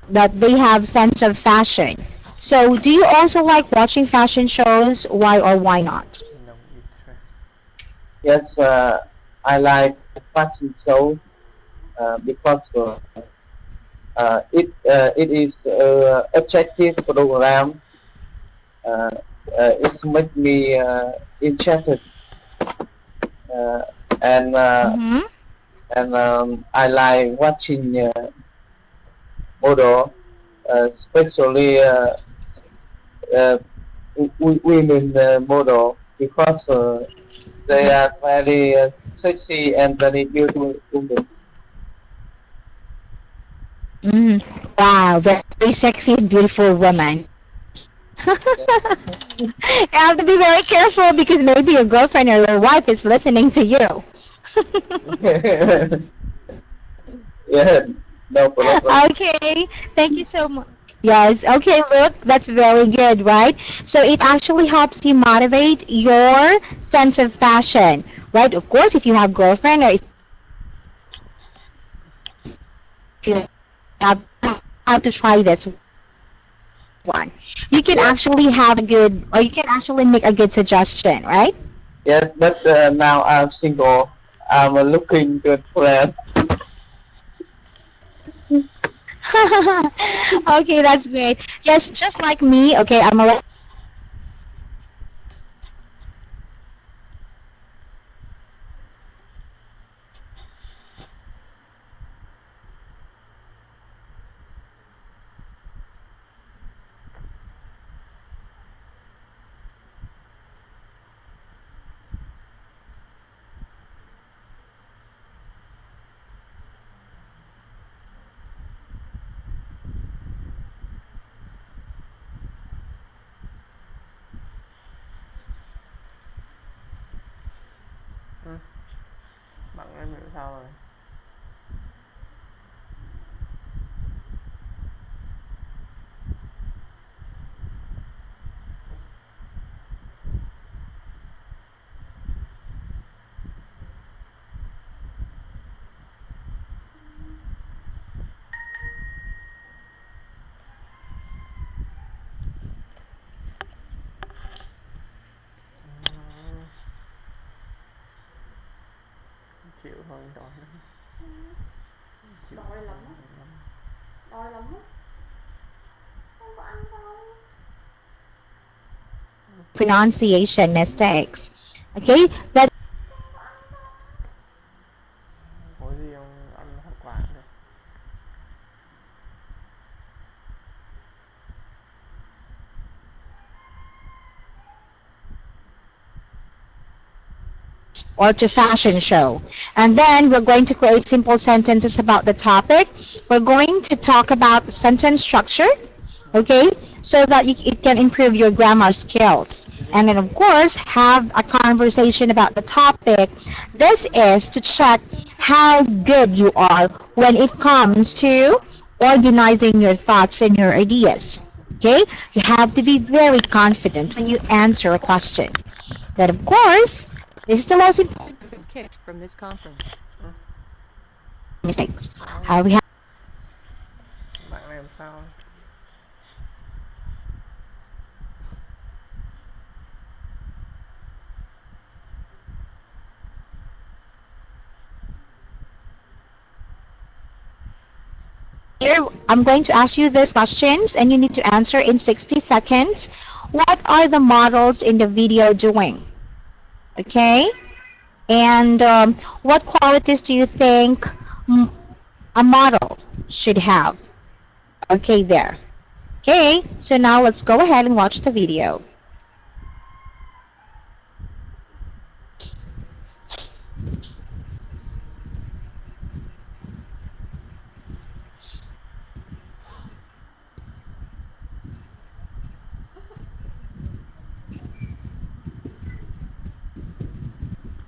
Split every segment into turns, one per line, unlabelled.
that they have sense of fashion. So do you also like watching fashion shows? Why or why not?
No interest.
Yes, I like fashion show because it is attractive program. Uh, it makes me interested, uh, and
Mm-hmm.
I like watching model, especially uh, women model because they are very sexy and very beautiful women.
Mm. Wow, very sexy and beautiful woman. You have to be very careful because maybe your girlfriend or your wife is listening to you.
Yeah, no problem.
Okay, thank you so much. Yes, okay, look, that's very good, right? So it actually helps you motivate your sense of fashion, right? Of course, if you have girlfriend or if you have to try this one. You can
Yeah,
actually have a good, or you can actually make a good suggestion, right?
yes, but now I'm single. I'm looking good friend.
Okay, that's great. Yes, just like me, okay, I'm a
Ừ. Bạn em hiểu sao rồi? Chịu thôi đói lắm. Chịu
Đói lắm á. Đói lắm á. Không có ăn đâu.
pronunciation mistakes. Okay, that
Có gì ông ăn hoa quả cũng được.
or to fashion show. And then we're going to create simple sentences about the topic. We're going to talk about sentence structure, okay, so that it can improve your grammar skills. And then, of course, have a conversation about the topic. This is to check how good you are when it comes to organizing your thoughts and your ideas. Okay? You have to be very confident when you answer a question. Then, of course, this is the most important
Kicked from this conference.
mistakes. We have
Bạn em sao?
here. I'm going to ask you these questions, and you need to answer in 60 seconds. What are the models in the video doing? Okay? And what qualities do you think a model should have? Okay, there. Okay, so now let's go ahead and watch the video.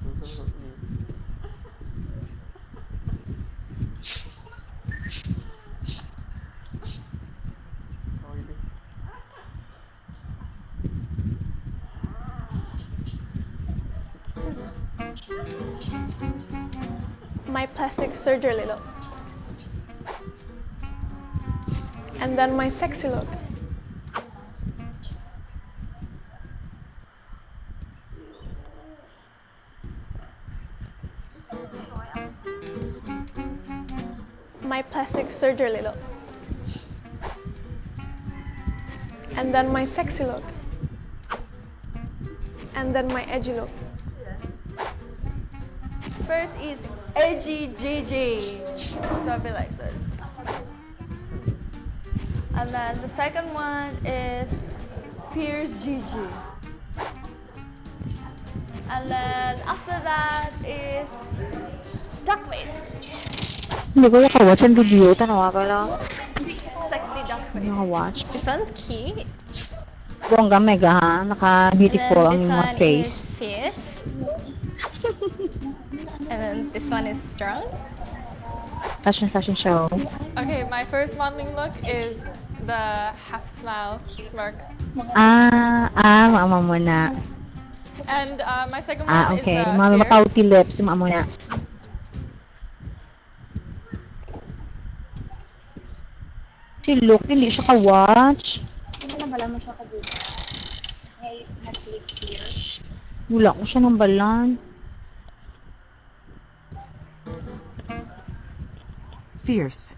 Cứ gì? Thôi đi.
My plastic surgery look. and then my sexy look. My plastic surgery look. And then my sexy look. And then my edgy look.
First is edgy GG. It's gonna be like this. And then the second one is fierce GG. And then after that is duck face.
Hindi ko naka-watch ang video. Tanawa ka lang.
Sexy duck face.
Naka-watch.
This one's cute.
Bongga mega ha. Naka-beautiful ang
this
mga
one
face.
is fierce. And then this one is strong.
Fashion show.
Okay, my first modeling look is the half smile smirk.
Maama mo na.
And my second one
Okay.
is the
Mga
fierce.
pouty lips, maama mo na. Si Luke, hindi siya ka-watch. Wala ko siya ng balan.
Fierce.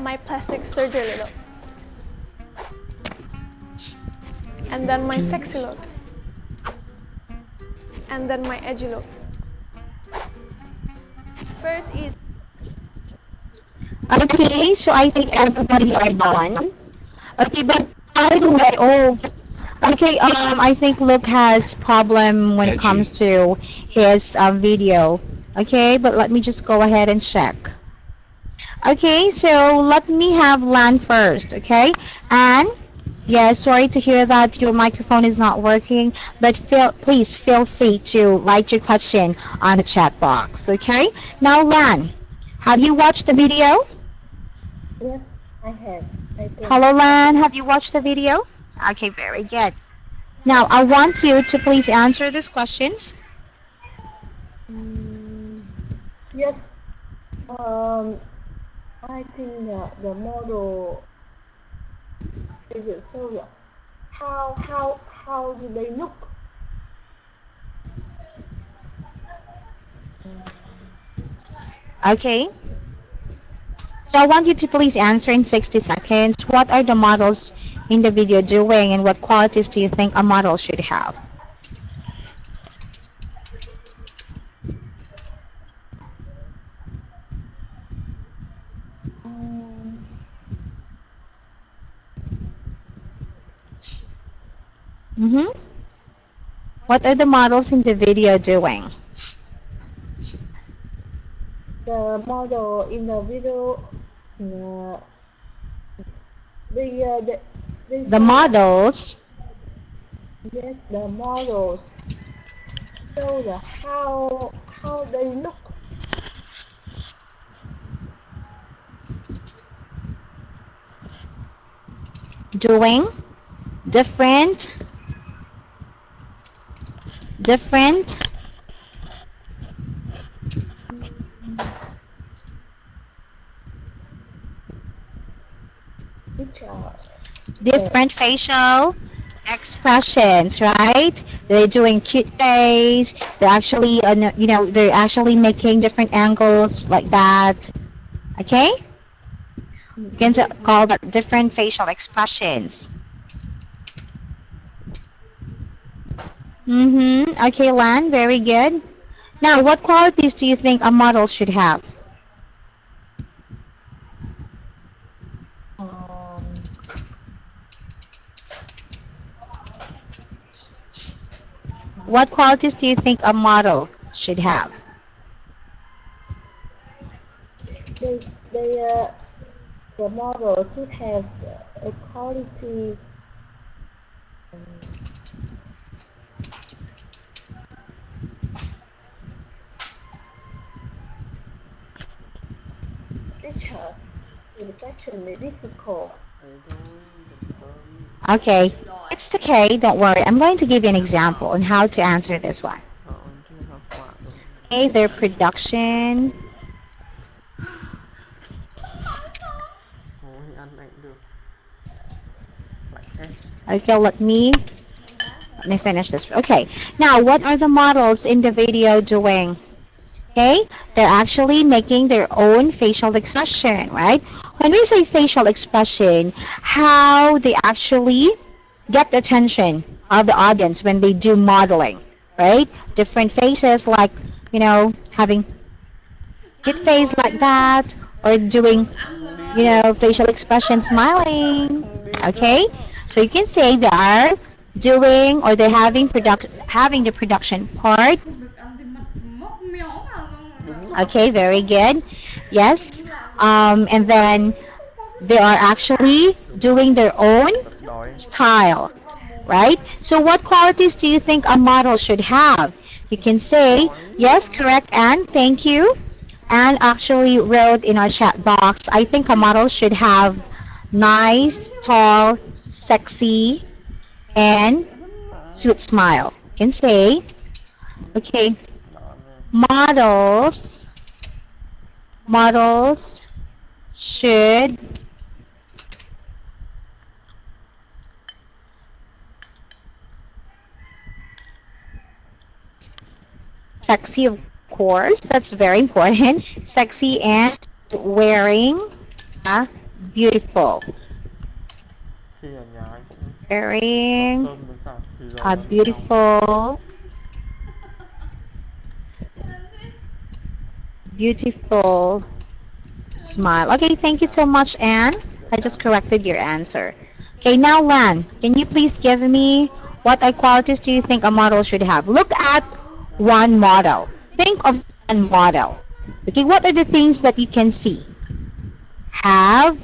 My plastic surgery look. And then my sexy look. And then my edgy look.
First is
Okay, so I think everybody are done. Okay, but by the way, okay, I think Luke has problem when it comes to his video. Okay, but let me just go ahead and check. Okay, so let me have Lan first, okay? And yeah, sorry to hear that your microphone is not working, but please feel free to write your question on the chat box, okay? Now, Lan, have you watched the video?
Yes, I have.
Hello, Lan, have you watched the video? Okay, very good. Now, I want you to please answer these questions.
Yes. I think the model is it so how do they look?
Okay. So I want you to please answer in 60 seconds. What are the models in the video doing and what qualities do you think a model should have? What are the models in the video doing?
The model in the video,
The models.
Yes, the models show the how they look.
Doing different different facial expressions, right? They're doing cute face. They're actually, they're actually making different angles like that. Okay? You can call that different facial expressions. Okay, Lan, very good. Now, what qualities do you think a model should have? What qualities do you think a model should have?
The model should have a quality. Teacher, it's actually difficult.
Okay, it's okay, don't worry. I'm going to give you an example on how to answer this one. Okay, their production. Okay, let me finish this. Okay, now what are the models in the video doing? Okay, they're actually making their own facial expression, right? When we say facial expression, how they actually get the attention of the audience when they do modeling, right? Different faces, like, you know, having cute face like that, or doing, you know, facial expression smiling. Okay, so you can say they are doing, or they're having the production part. Okay, very good. Yes. And then they are actually doing their own style, right? So what qualities do you think a model should have? You can say, yes, correct, and thank you. And actually wrote in our chat box, I think a model should have nice, tall, sexy, and sweet smile. You can say, okay, models should sexy, of course, that's very important. Sexy and wearing a beautiful. Wearing a beautiful smile. Okay, thank you so much, Anne. I just corrected your answer. Okay, now Lan, can you please give me what qualities do you think a model should have? Look at one model. Think of one model. Okay, what are the things that you can see? Have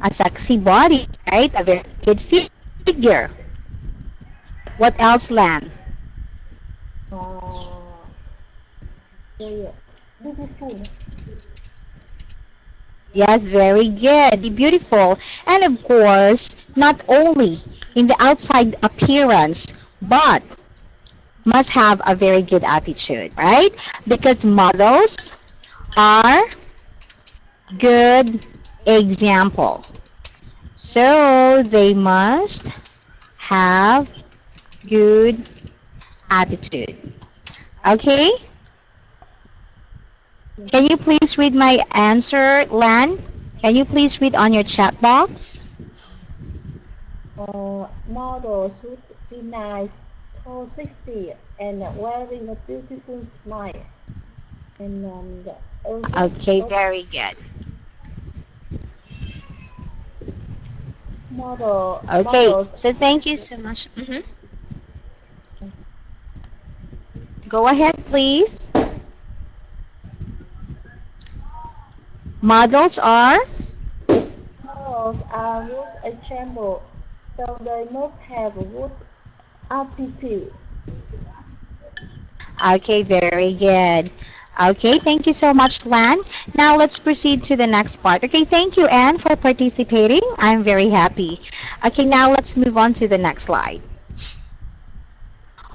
a sexy body, right? A very good figure. What else, Lan?
Very beautiful.
Yes, very good. Be beautiful. And of course, not only in the outside appearance, but must have a very good attitude, right? Because models are good example. So they must have good attitude. Okay? Can you please read my answer, Lan? Can you please read on your chat box?
Models should be nice, tall, sexy, and wearing a beautiful smile. And
Okay, very good. Okay,
models
so thank you so much. Go ahead, please. Models are?
Models are good example, so they must have good attitude.
Okay, very good. Okay, thank you so much, Lan. Now let's proceed to the next part. Okay, thank you, Anne, for participating. I'm very happy. Okay, now let's move on to the next slide.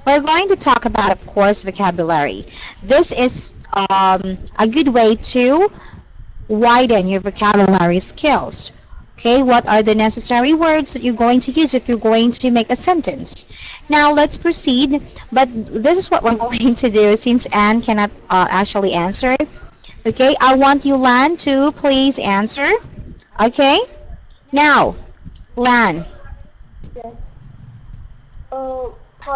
We're going to talk about, of course, vocabulary. This is a good way to widen your vocabulary skills. Okay, what are the necessary words that you're going to use if you're going to make a sentence? Now let's proceed, but this is what we're going to do since Anne cannot actually answer. Okay, I want you, Lan, to please answer. Okay, now, Lan.
Yes.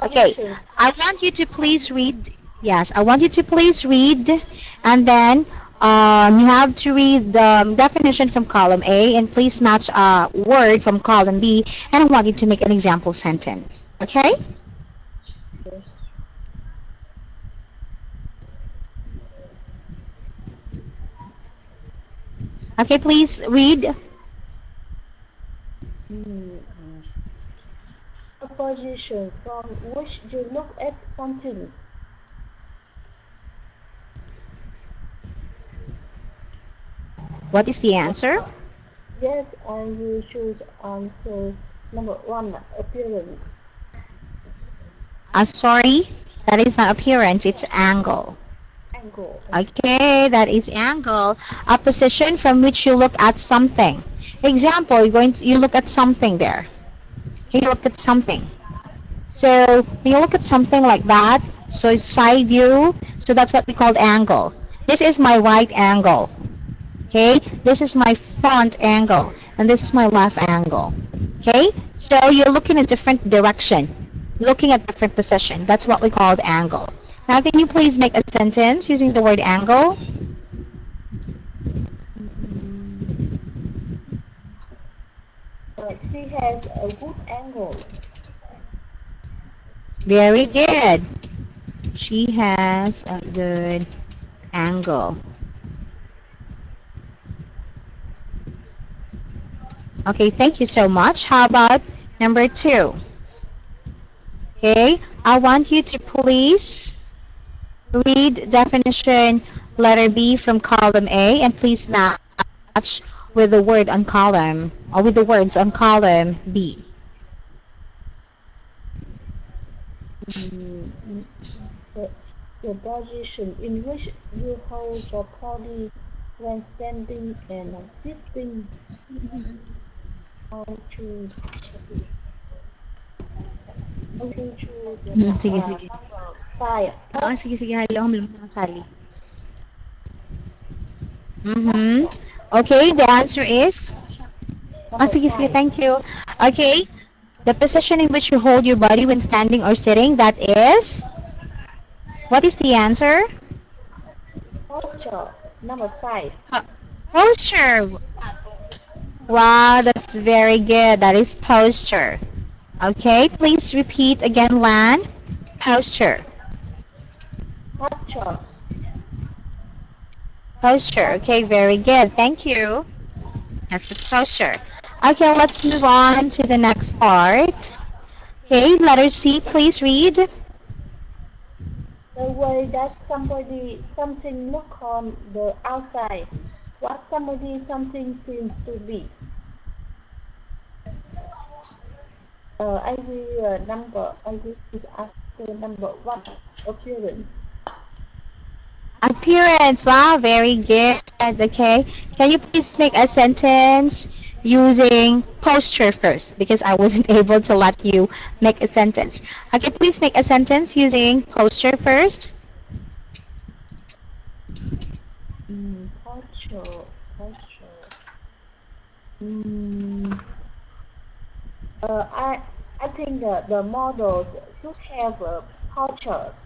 Okay, I want you to please read. Yes, I want you to please read, and then you have to read the definition from column A, and please match a word from column B, and I want you to make an example sentence. Okay?
Yes.
Okay, please read.
A position from which you look at something.
What is the answer?
Yes, and you choose answer number 1, appearance.
Sorry, that is not appearance, it's angle.
Angle.
Okay, that is angle. A position from which you look at something. Example, you look at something there. Okay, you look at something. So when you look at something like that, so it's side view, so that's what we call angle. This is my right angle. Okay, this is my front angle, and this is my left angle. Okay, so you're looking in a different direction, looking at different position. That's what we call angle. Now, can you please make a sentence using the word angle?
She has a good angle.
Very good. She has a good angle. Okay, thank you so much. How about number 2? Okay, I want you to please read definition letter B from column A and please match with the word on column, or with the words on column B.
The position in which you hold the body when standing and sitting. I choose.
Sige, sige.
Number 5.
Sige, sige. Halo, lang Sally. Okay, the answer is? Sige, sige. Thank you. Okay, the position in which you hold your body when standing or sitting, that is? What is the answer?
Posture. Number 5.
Posture. Wow, that's very good. That is posture. Okay, please repeat again, Lan. Posture.
Posture.
Posture. Okay, very good. Thank you. That's the posture. Okay, let's move on to the next part. Okay, letter C, please read.
The way that something look on the outside, what something seems to be. I will is after number 1, appearance.
Appearance. Wow, very good. Okay, can you please make a sentence using posture first, because I wasn't able to let you make a sentence. Okay, please make a sentence using posture first.
Posture. I think the models should have postures.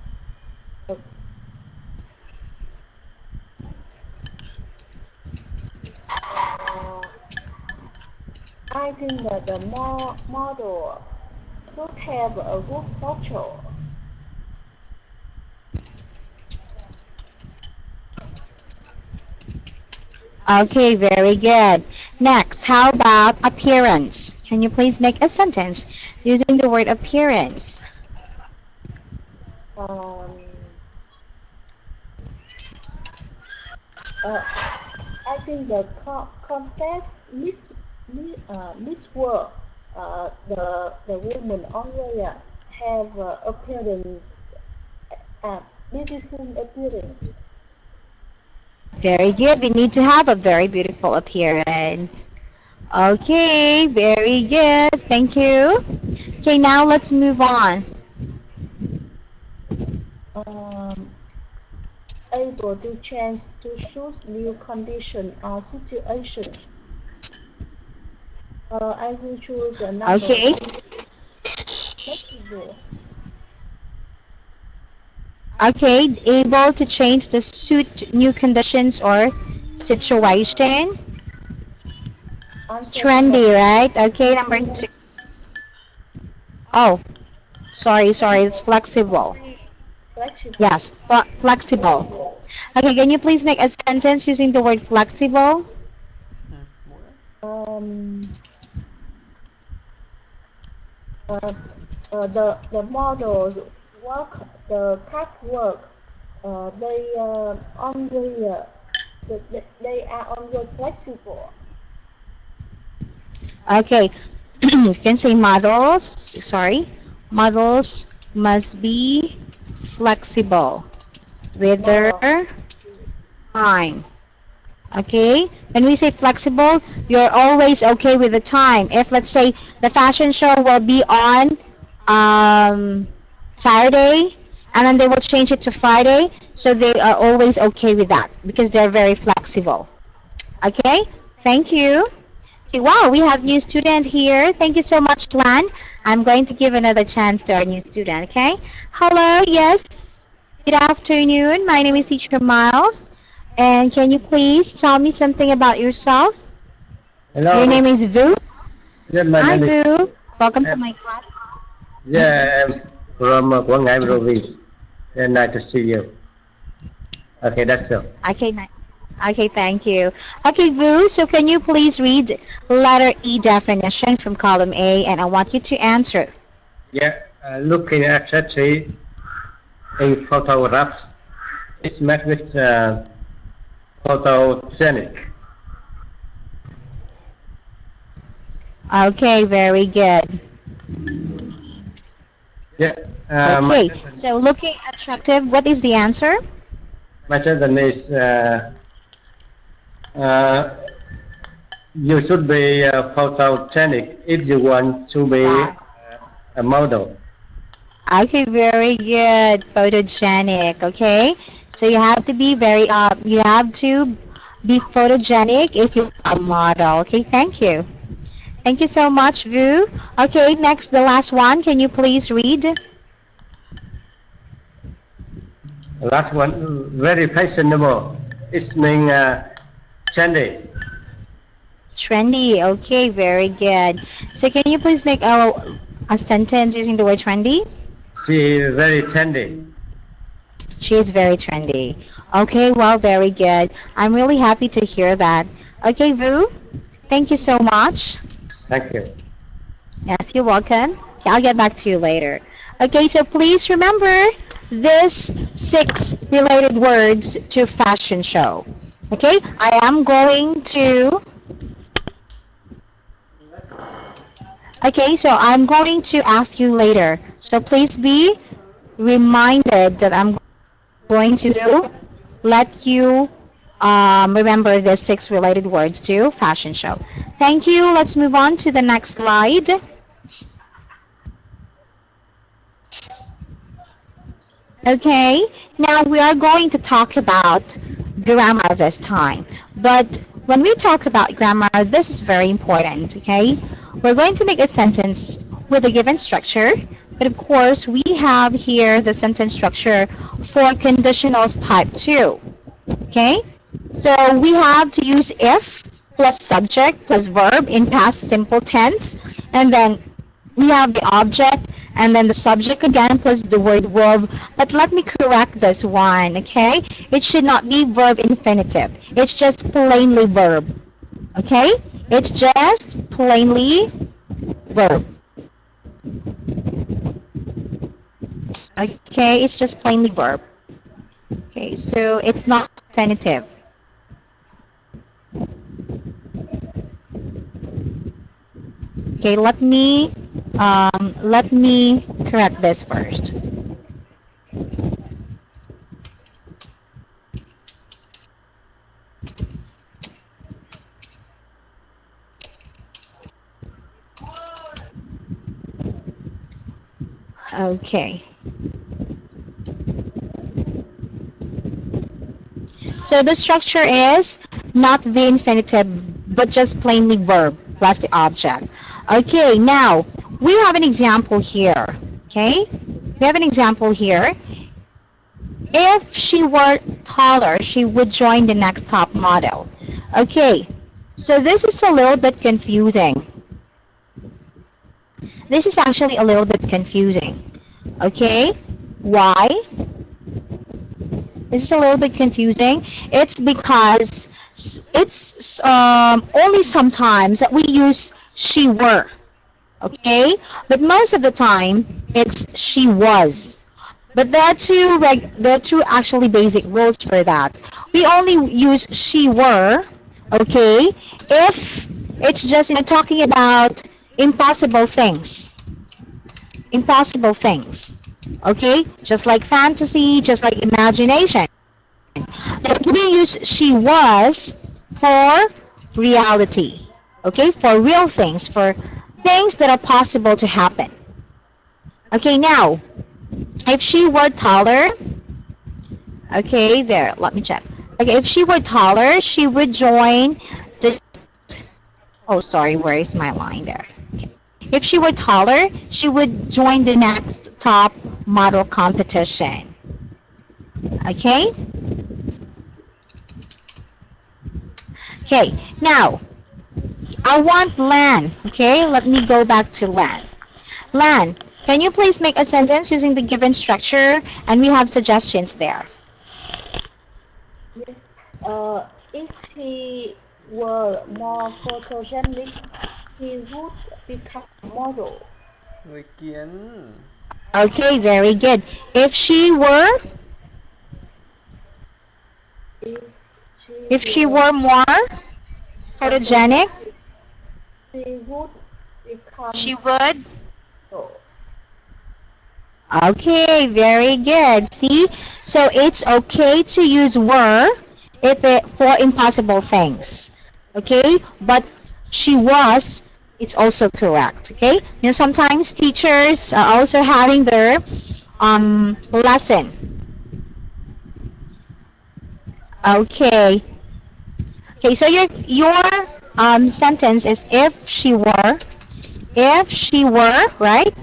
I think that the model should have a good posture.
Okay, very good. Next, how about appearance? Can you please make a sentence using the word appearance?
I think the contest Miss World, the women always have appearance, beautiful appearance.
Very good. We need to have a very beautiful appearance. Okay, very good. Thank you. Okay, now let's move on.
Able to change to suit new condition or situation. I will choose a number.
Okay.
Flexible.
Okay, able to change to suit new conditions or situation. Trendy, right? Okay, number 2. Oh, sorry, it's flexible.
Flexible.
Yes, flexible. Okay, can you please make a sentence using the word flexible?
The models work, the cat work, they are only flexible.
Okay, you can say models, models must be flexible with their time. Okay? When we say flexible, you're always okay with the time. If, let's say, the fashion show will be on Saturday, and then they will change it to Friday, so they are always okay with that because they're very flexible. Okay? Thank you. Okay, wow, we have new student here. Thank you so much, Lan. I'm going to give another chance to our new student, okay? Hello, yes. Good afternoon. My name is Teacher Miles. And can you please tell me something about yourself?
Hello.
Your name is Vu?
Yeah, my
Hi,
name is.
Vu. Welcome to my class.
Yeah, I'm from Quảng Ngãi province. Yeah, nice to see you. Okay, that's all.
Okay, okay, thank you. Okay, Vu, so can you please read letter E definition from column A, and I want you to answer.
Yeah, looking at a tree in photographs, it's met with photogenic.
Okay, very good.
Yeah.
Okay, so looking attractive, what is the answer?
My sentence is you should be photogenic if you want to be a model.
Okay, very good. Photogenic, okay? So you have to be you have to be photogenic if you're a model. Okay, thank you. Thank you so much, Vu. Okay, next, the last one. Can you please read?
Last one, very fashionable. It means trendy.
Trendy. Okay, very good. So can you please make a sentence using the word trendy?
She is very trendy.
She is very trendy. Okay, well, very good. I'm really happy to hear that. Okay, Vu, thank you so much.
Thank you.
Yes, you're welcome. Okay, I'll get back to you later. Okay, so please remember this 6 related words to fashion show. Okay, I am going to... Okay, so I'm going to ask you later. So please be reminded that I'm going to let you remember the 6 related words to fashion show. Thank you. Let's move on to the next slide. Okay, now we are going to talk about grammar this time. But when we talk about grammar, this is very important, okay? We're going to make a sentence with a given structure, but of course we have here the sentence structure for conditionals type 2, okay? So we have to use if plus subject plus verb in past simple tense, and then we have the object and then the subject again plus the word verb. But let me correct this one, okay? It should not be verb infinitive. It's just plainly verb, okay? It's just plainly verb. Okay, it's just plainly verb. Okay, so it's not infinitive. Okay, let me correct this first. Okay. So the structure is not the infinitive, but just plainly verb plus the object. Okay, now we have an example here. Okay, we have an example here. If she were taller, she would join the next top model. Okay, so this is a little bit confusing. This is actually a little bit confusing. Okay, why? This is a little bit confusing. It's because it's only sometimes that we use she were, okay? But most of the time, it's she was. But there are two actually basic rules for that. We only use she were, okay, if it's just talking about impossible things. Impossible things, okay? Just like fantasy, just like imagination. But we use she was for reality. Okay, for real things, for things that are possible to happen. Okay, now, if she were taller, okay, there, let me check. Okay, if she were taller, she would join this, oh, sorry, where is my line there? Okay. If she were taller, she would join the next top model competition. Okay? Okay, now, I want Lan. Okay, let me go back to Lan. Lan, can you please make a sentence using the given structure? And we have suggestions there.
Yes. If he were more photogenic, he would become a model.
Người kiến.
Okay, very good. If she were, if she were more photogenic,
she would become
she would.
model.
Okay, very good. See, so it's okay to use were if it for impossible things. Okay, but she was, it's also correct. Okay, you know, sometimes teachers are also having their lesson. Okay. Okay, so your sentence is if she were, right?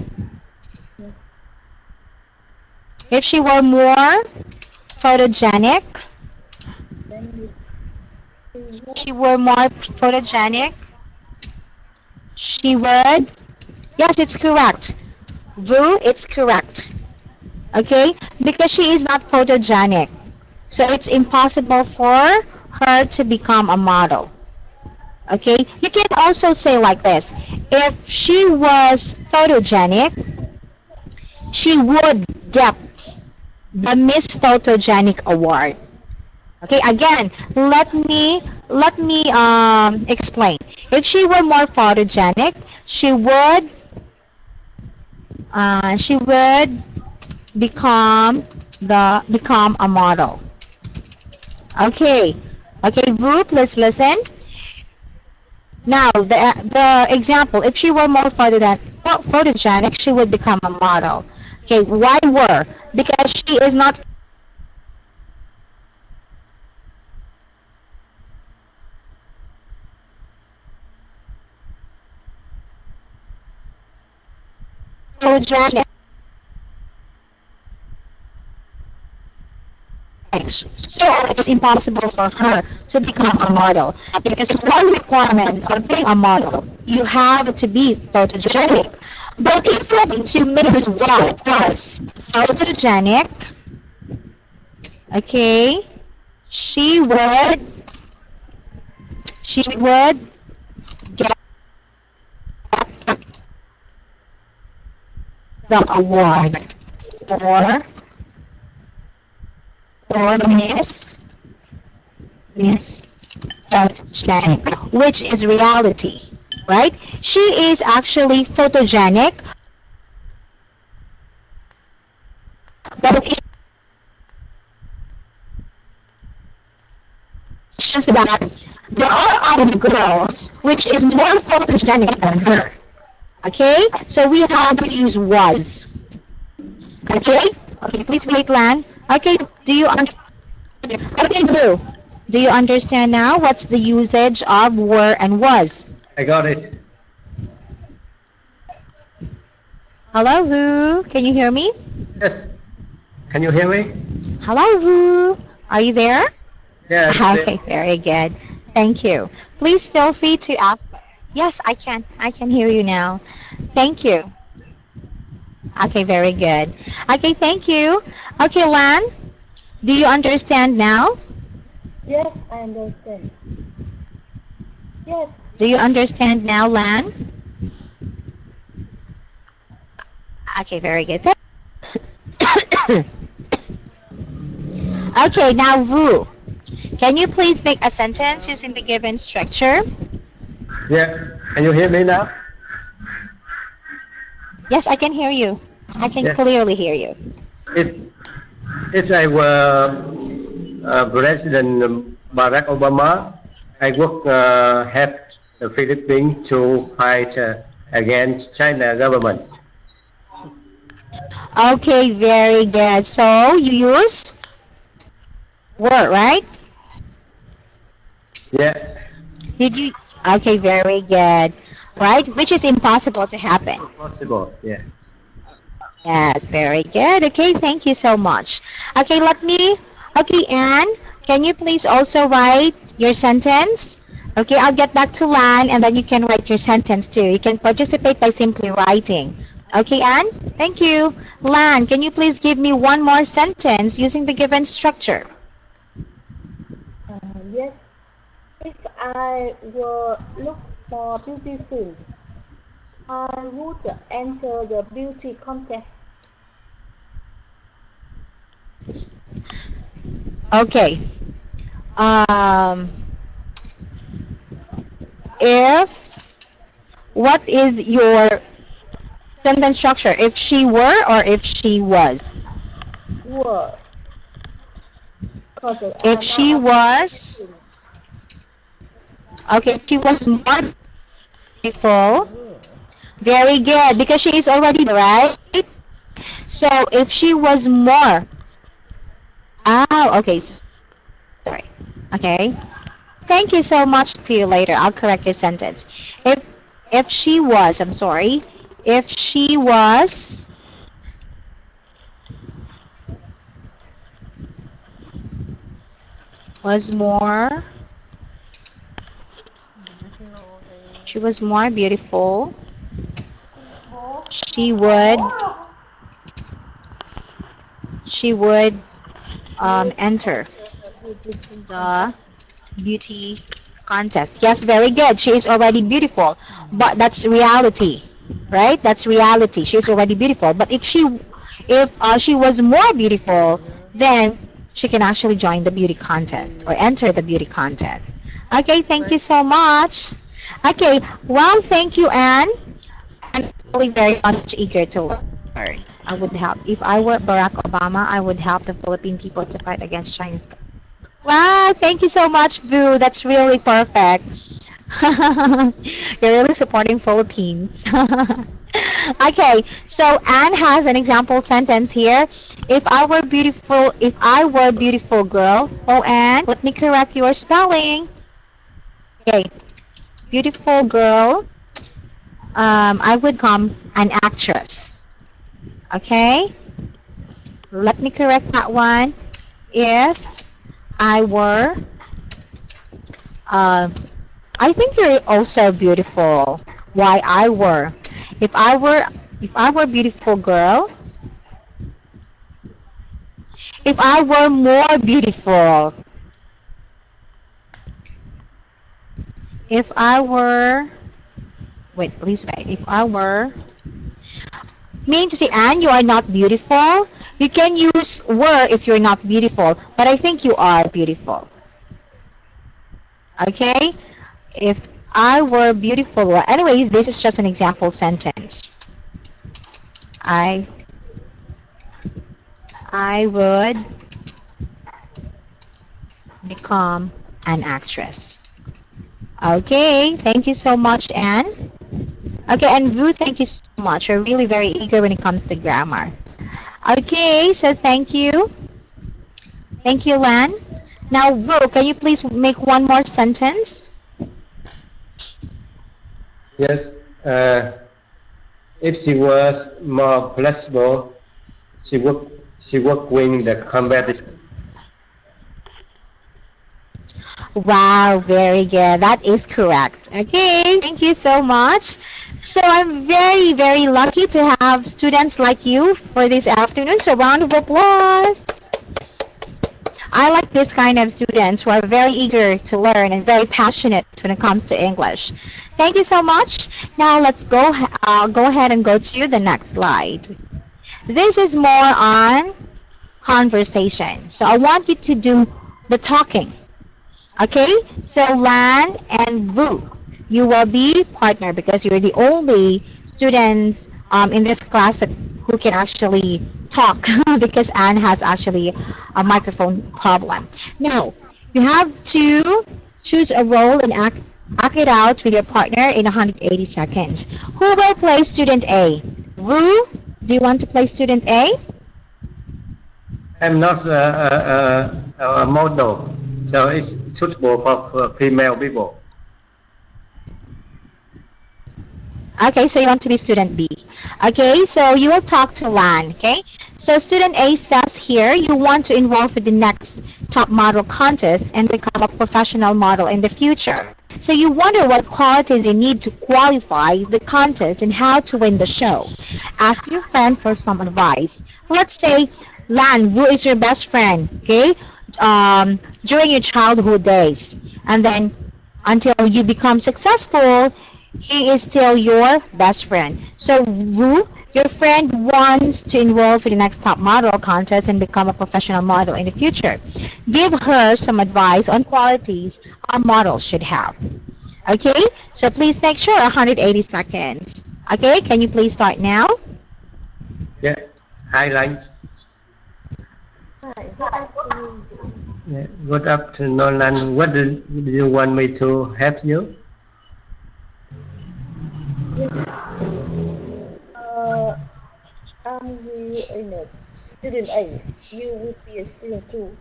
If she were more photogenic,
Then
she were more photogenic, she would, yes, it's correct. Vu, it's correct. Okay, because she is not photogenic. So it's impossible for her to become a model. Okay, you can also say like this. If she was photogenic, she would get the Miss Photogenic Award. Okay, again, let me explain. If she were more photogenic, she would become a model. Okay, Vu, please listen. Now, the example, if she were more photogenic, she would become a model. Okay, why were? Because she is not photogenic. So it's impossible for her to become a model because one requirement of being a model, you have to be photogenic. But if to Mrs. White was photogenic, okay, she would get the award for Miss Photogenic, which is reality, right? She is actually photogenic, but it's just that there are other girls which is more photogenic than her. Okay, so we have to use was. Okay, please wait, Lan. Okay, okay, Blue, do you understand now what's the usage of were and was?
I got it.
Hello, Vu, can you hear me?
Yes. Can you hear me?
Hello, Vu, are you there?
Yes.
Okay, very good. Thank you. Please feel free to ask. Yes, I can hear you now. Thank you. Okay, very good. Okay, thank you. Okay, Lan, do you understand now?
Yes, I understand. Yes.
Do you understand now, Lan? Okay, very good. Okay, now Vu, can you please make a sentence using the given structure?
Yeah. Can you hear me now?
Yes, I can hear you. I can
Yes.
clearly hear you.
If I were President Barack Obama, I work help the Philippines to fight against China government.
Okay, very good. So you use were, right?
Yeah,
Did you? Okay, very good. Right? Which is impossible to happen.
possible. Yeah.
Yes, very good. Okay, thank you so much. Okay, okay, Anne, can you please also write your sentence? Okay, I'll get back to Lan and then you can write your sentence too. You can participate by simply writing. Okay, Anne? Thank you. Lan, can you please give me one more sentence using the given structure?
Yes. If I were look for beautiful, I would enter the beauty contest.
Okay. If, what is your sentence structure? If she were or if she was?
Were.
If she was, okay, she was more beautiful. Very good, because she is already there, right? So if she was more, okay, sorry, okay. Thank you so much. See you later. I'll correct your sentence. If she was, I'm sorry, if she was more, she was more beautiful, she would enter the beauty contest. Yes, very good. She is already beautiful, but that's reality, right? That's reality. She is already beautiful. But if she was more beautiful, then she can actually join the beauty contest or enter the beauty contest. Okay, thank you so much. Okay, well, thank you, Anne. I'm really very much eager to learn. I would help. If I were Barack Obama, I would help the Philippine people to fight against Chinese. Wow, thank you so much, Boo. That's really perfect. You're really supporting Philippines. Okay, so Anne has an example sentence here. If I were beautiful girl. Oh, Anne, let me correct your spelling. Okay, beautiful girl. I would become an actress. Okay, let me correct that one. If I were, I think you're also beautiful. Why I were? If I were beautiful girl. If I were more beautiful. If I were, wait, please wait. If I were, mean to say, Anne, you are not beautiful. You can use were if you're not beautiful, but I think you are beautiful. Okay? If I were beautiful, well, anyways, this is just an example sentence. I would become an actress. Okay, thank you so much, Anne. Okay, and Vu, thank you so much. You're really very eager when it comes to grammar. Okay, so thank you. Thank you, Lan. Now, Vu, can you please make one more sentence?
Yes. If she was more flexible, she would win the competition.
Wow, very good. That is correct. Okay, thank you so much. So I'm very, very lucky to have students like you for this afternoon. So round of applause. I like this kind of students who are very eager to learn and very passionate when it comes to English. Thank you so much. Now let's go ahead and go to the next slide. This is more on conversation. So I want you to do the talking. Okay? So Lan and Vu, you will be partner because you're the only students in this class who can actually talk because Anne has actually a microphone problem. Now, you have to choose a role and act it out with your partner in 180 seconds. Who will play student A? Wu, do you want to play student A?
I'm not a model, so it's suitable for female people.
Okay, so you want to be student B. Okay, so you will talk to Lan, okay? So student A says here, you want to enroll for the next top model contest and become a professional model in the future. So you wonder what qualities you need to qualify the contest and how to win the show. Ask your friend for some advice. Let's say, Lan, who is your best friend, okay? During your childhood days. And then until you become successful, he is still your best friend. So Wu, your friend wants to enroll for the next top model contest and become a professional model in the future. Give her some advice on qualities a model should have. Okay, so please make sure 180 seconds. Okay, can you please start now?
Yeah, highlights.
Hi, good afternoon.
Yeah. Good afternoon, and what do you want me to help you?
Yes. I'm the student A. You will be a student 2.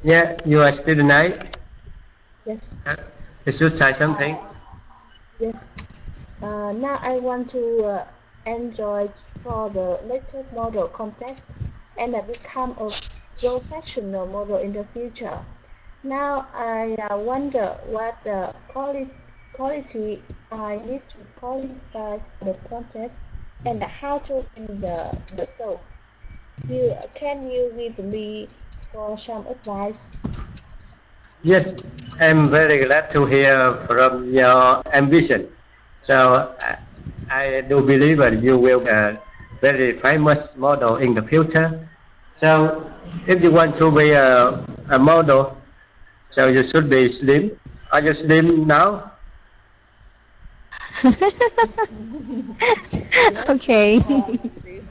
Yeah, you are student A.
Yes.
You should say something.
Yes. Now I want to enjoy for the latest model contest and become a professional model in the future. Now I wonder what the quality I need to qualify for the contest and how to win the show. Can you give me for some advice?
Yes, I'm very glad to hear from your ambition. So I do believe that you will be a very famous model in the future. So if you want to be a model, so you should be slim. Are you slim now?
Okay.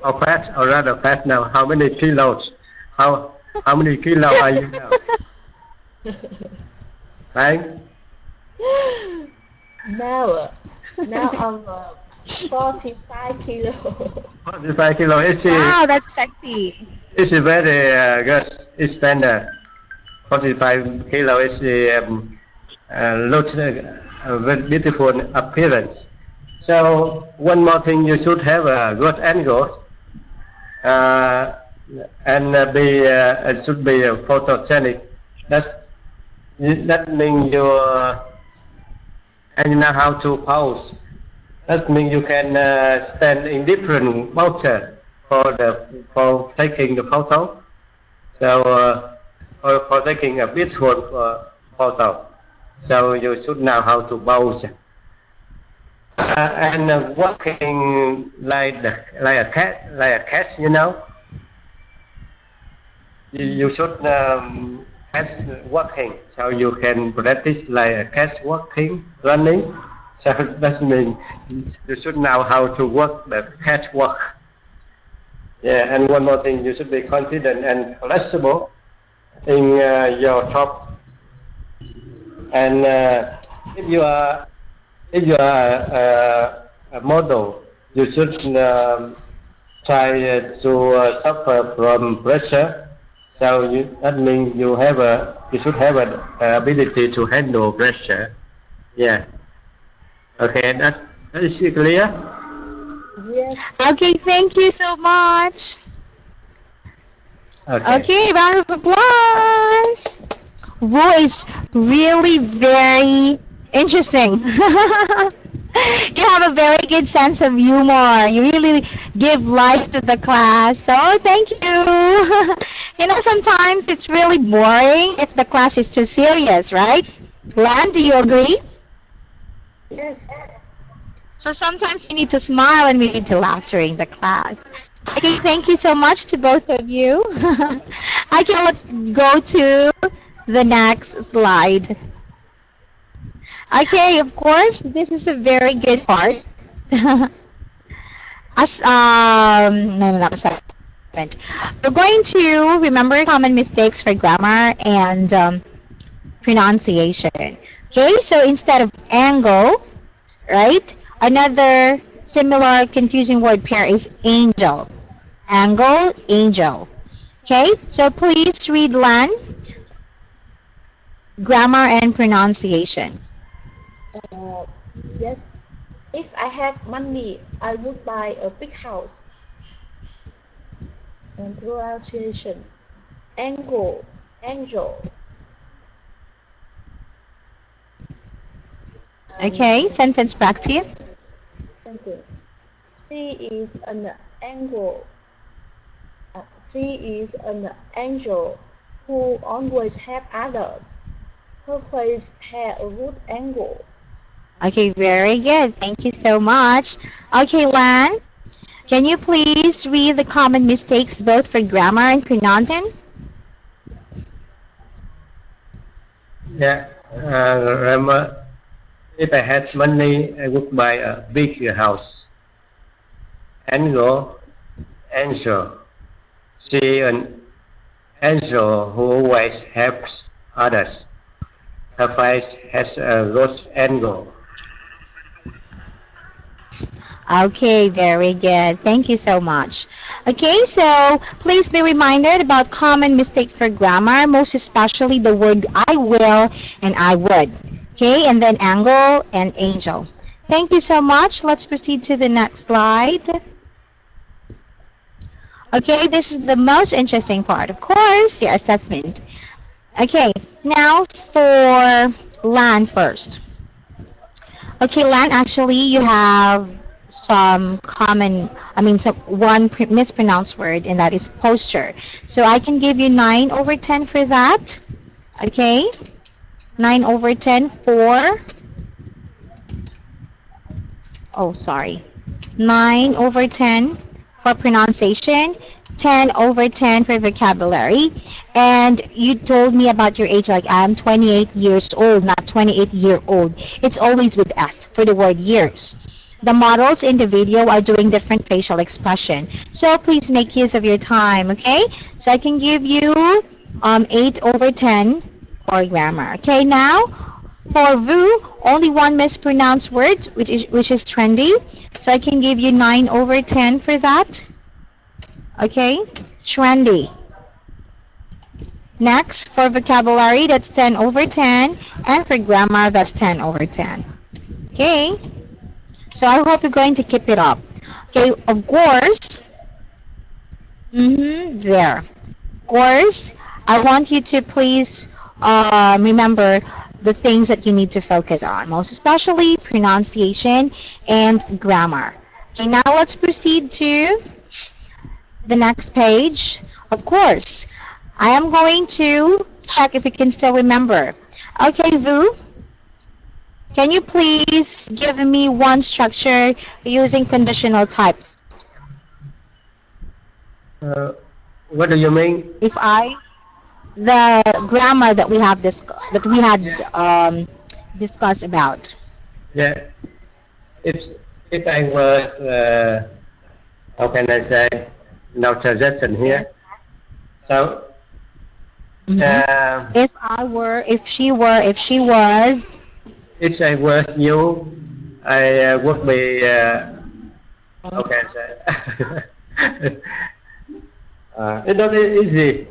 Or fat, or rather fat now? How many kilos? How many kilos are you now? Right?
Now I'm 45 kilo.
45 kilos.
Wow, that's sexy.
It's a very good. It's standard. 45 kilo is looks very beautiful appearance. So one more thing, you should have a good angle and it should be photogenic. That means you and you know how to pose. That means you can stand in different posture for taking the photo. So for taking a beautiful photo. So you should know how to pose. And walking like a cat, you know. You should cat walking, so you can practice like a cat walking, running. So that means you should know how to walk the cat walk. Yeah, and one more thing, you should be confident and flexible in your talk. And if you are a model, you should try to suffer from pressure. So that means you should have an ability to handle pressure. Yeah. Okay, that is clear.
Yes.
Okay, thank you so much. Okay, round of applause. Wu is really very interesting. You have a very good sense of humor. You really give life to the class. So thank you. You know, sometimes it's really boring if the class is too serious, right? Lan, do you agree?
Yes.
So sometimes you need to smile and we need to laugh during the class. Okay, thank you so much to both of you. Okay, let's go to the next slide. Okay, of course, this is a very good part. No, not a second. We're going to remember common mistakes for grammar and pronunciation. Okay, so instead of angle, right, another similar confusing word pair is angel. Angle, angel. Okay, so please read Lan, grammar and pronunciation.
Yes. If I had money, I would buy a big house. And pronunciation. Angle, angel.
Okay, sentence practice.
Sentence. She is an angel. She is an angel who always helps others. Her face has a good angle.
Okay, very good. Thank you so much. Okay, Lan, can you please read the common mistakes both for grammar and pronunciation?
Yeah. Remember, if I had money, I would buy a big house. Angel, angel. She an angel who always helps others. Her face has a good angle.
Okay, very good. Thank you so much. Okay, so please be reminded about common mistake for grammar, most especially the word I will and I would. Okay, and then angle and angel. Thank you so much. Let's proceed to the next slide. Okay, this is the most interesting part, of course, your assessment. Okay, now for Lan first. Okay, Lan, actually you have some one mispronounced word, and that is posture. So I can give you 9/10 for that. Okay, 9/10 for, 9/10 for pronunciation, 10/10 for vocabulary. And you told me about your age, like I'm 28 years old, not 28-year-old. It's always with S for the word years. The models in the video are doing different facial expression. So please make use of your time, okay? So I can give you 8/10 for grammar. Okay, now for Vu, only one mispronounced word, which is trendy. So I can give you 9/10 for that. Okay, trendy. Next, for vocabulary, that's 10/10, and for grammar, that's 10/10. Okay, so I hope you're going to keep it up. Okay, of course, there. Of course, I want you to please remember the things that you need to focus on, most especially pronunciation and grammar. Okay, now let's proceed to the next page. Of course, I am going to check if you can still remember. Okay, Vu, can you please give me one structure using conditional types?
What do you mean?
The grammar that we have discussed about.
Yeah. If I was, how can I say, no transition here. So,
if I were, if she were, if she was.
If I was you, I would be, how can I say? It's not easy.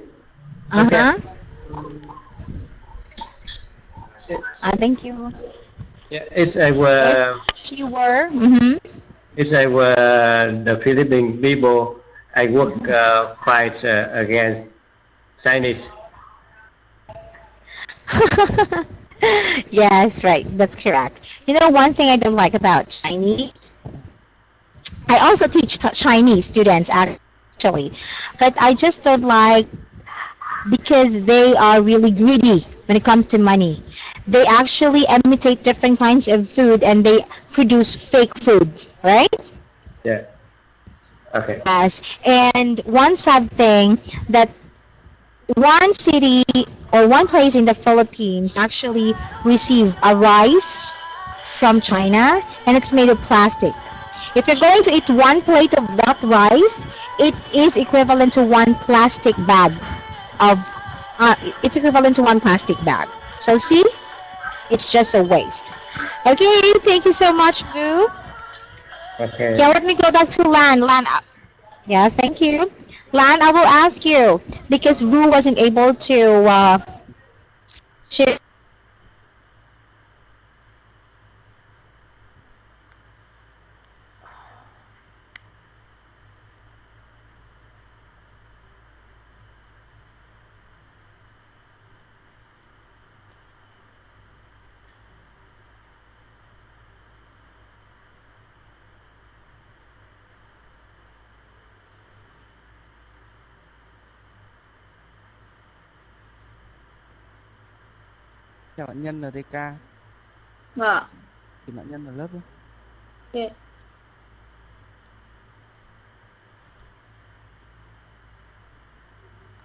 Okay.
Thank you.
Yeah, if I were.
If she were.
If I were the Philippine people, I would fight against Chinese.
Yes, right. That's correct. You know, one thing I don't like about Chinese, I also teach Chinese students actually, but I just don't like because they are really greedy when it comes to money. They actually imitate different kinds of food and they produce fake food, right?
Yeah. Okay.
Yes. And one sad thing that one city or one place in the Philippines actually receive a rice from China and it's made of plastic. If you're going to eat one plate of that rice, it is equivalent to one plastic bag of, it's equivalent to one plastic bag. So see, it's just a waste. Okay, thank you so much, Boo.
Okay.
Yeah, let me go back to Lan. Lan, yes, thank you. Lan, I will ask you, because Boo wasn't able to share.
Chào bạn Nhân là DK.
Vâng.
Thì bạn Nhân là lớp ấy.
Ok.